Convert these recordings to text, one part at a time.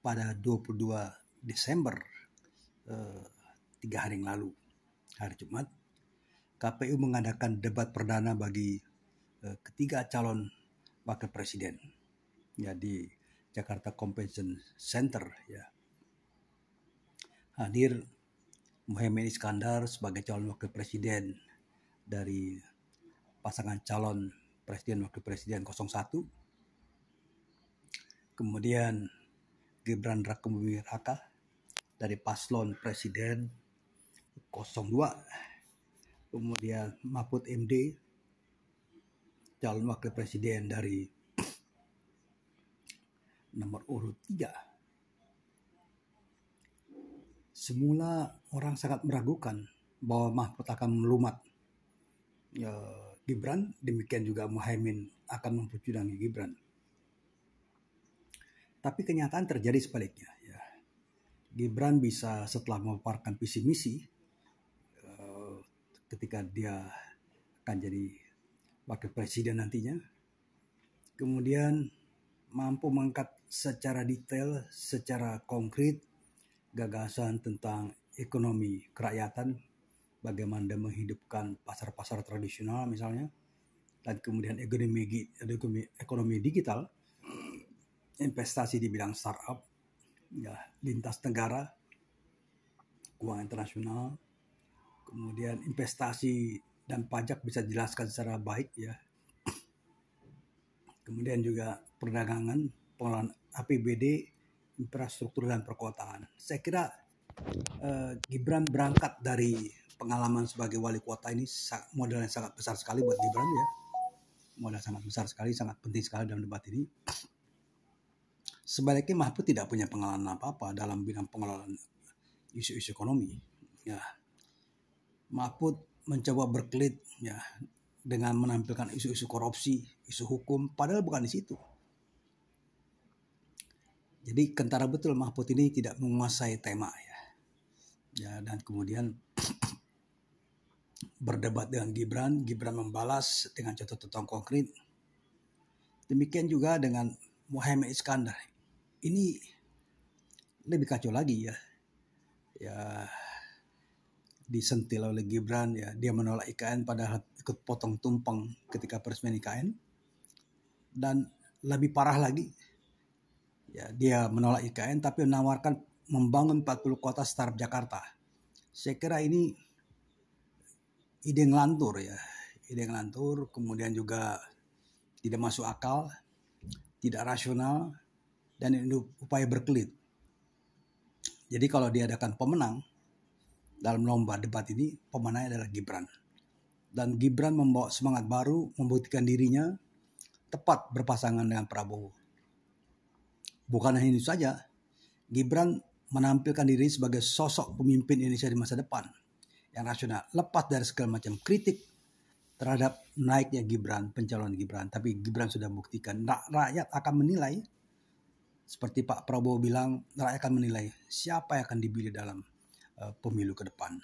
pada 22 Desember 3 hari yang lalu, hari Jumat, KPU mengadakan debat perdana bagi ketiga calon wakil presiden ya di Jakarta Convention Center ya. Hadir Muhaimin Iskandar sebagai calon wakil presiden dari pasangan calon presiden wakil presiden 01. Kemudian Gibran Rakabuming Raka dari paslon presiden 02. Kemudian Mahfud MD calon wakil presiden dari nomor urut 3. Semula orang sangat meragukan bahwa Mahfud akan melumat Gibran, demikian juga Muhaimin akan memperjuangkan Gibran. Tapi kenyataan terjadi sebaliknya. Ya. Gibran bisa setelah memaparkan visi misi ketika dia akan jadi wakil presiden nantinya, kemudian mampu mengangkat secara detail, secara konkret gagasan tentang ekonomi kerakyatan, bagaimana dia menghidupkan pasar-pasar tradisional misalnya, dan kemudian ekonomi digital, investasi di bidang startup, ya, lintas negara, keuangan internasional, kemudian investasi dan pajak bisa dijelaskan secara baik ya. Kemudian juga perdagangan, pengelolaan APBD, infrastruktur dan perkotaan. Saya kira Gibran berangkat dari pengalaman sebagai wali kota ini, modalnya sangat besar sekali buat Gibran ya. Modal sangat besar sekali, sangat penting sekali dalam debat ini. Sebaliknya Mahfud tidak punya pengalaman apa-apa dalam bidang pengelolaan isu-isu ekonomi. Ya. Mahfud mencoba berkelit ya dengan menampilkan isu-isu korupsi, isu hukum, padahal bukan di situ. Jadi kentara betul Mahfud ini tidak menguasai tema ya. Ya, dan kemudian berdebat dengan Gibran membalas dengan catatan konkret. Demikian juga dengan Muhaimin Iskandar. Ini lebih kacau lagi ya. Ya, disentil oleh Gibran ya, dia menolak IKN padahal ikut potong tumpeng ketika peresmian IKN. Dan lebih parah lagi ya, dia menolak IKN tapi menawarkan membangun 40 kota startup Jakarta. Saya kira ini ide ngelantur ya, kemudian juga tidak masuk akal, tidak rasional, dan ini upaya berkelit. Jadi kalau diadakan pemenang dalam lomba debat ini, pemenangnya adalah Gibran. Dan Gibran membawa semangat baru, membuktikan dirinya tepat berpasangan dengan Prabowo. Bukan hanya itu saja, Gibran menampilkan diri sebagai sosok pemimpin Indonesia di masa depan yang rasional, lepas dari segala macam kritik terhadap naiknya Gibran, pencalonan Gibran. Tapi Gibran sudah buktikan, rakyat akan menilai, seperti Pak Prabowo bilang, rakyat akan menilai siapa yang akan dipilih dalam pemilu ke depan.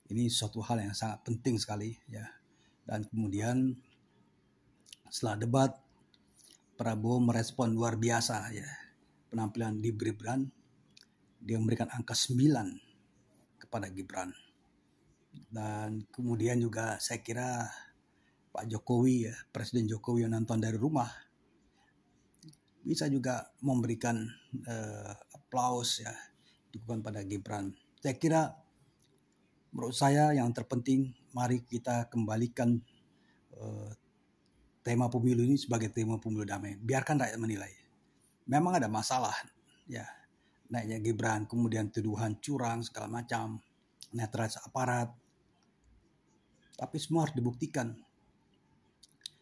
Ini suatu hal yang sangat penting sekali ya. Dan kemudian setelah debat, Prabowo merespon luar biasa ya penampilan di Gibran. Dia memberikan angka 9 kepada Gibran. Dan kemudian juga saya kira Pak Jokowi ya, Presiden Jokowi yang nonton dari rumah, bisa juga memberikan aplaus ya dukungan pada Gibran. Saya kira menurut saya yang terpenting, mari kita kembalikan tema pemilu ini sebagai tema pemilu damai. Biarkan rakyat menilai. Memang ada masalah ya, naiknya Gibran, kemudian tuduhan curang segala macam, netralitas aparat. Tapi semua harus dibuktikan.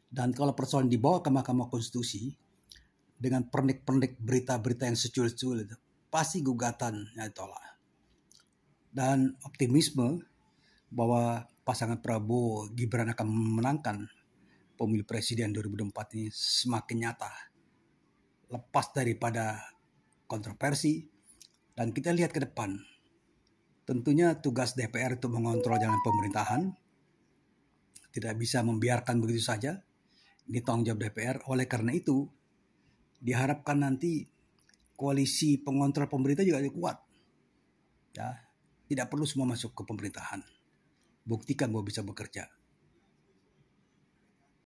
Dan kalau persoalan dibawa ke Mahkamah Konstitusi dengan pernik-pernik berita-berita yang secuil-secuil itu, pasti gugatannya ditolak. Dan optimisme bahwa pasangan Prabowo Gibran akan memenangkan pemilu presiden 2024 ini semakin nyata. Lepas daripada kontroversi, dan kita lihat ke depan. Tentunya tugas DPR untuk mengontrol jalan pemerintahan. Tidak bisa membiarkan begitu saja. Ini tanggung jawab DPR. Oleh karena itu, diharapkan nanti koalisi pengontrol pemerintah juga kuat. Ya, tidak perlu semua masuk ke pemerintahan. Buktikan bahwa bisa bekerja.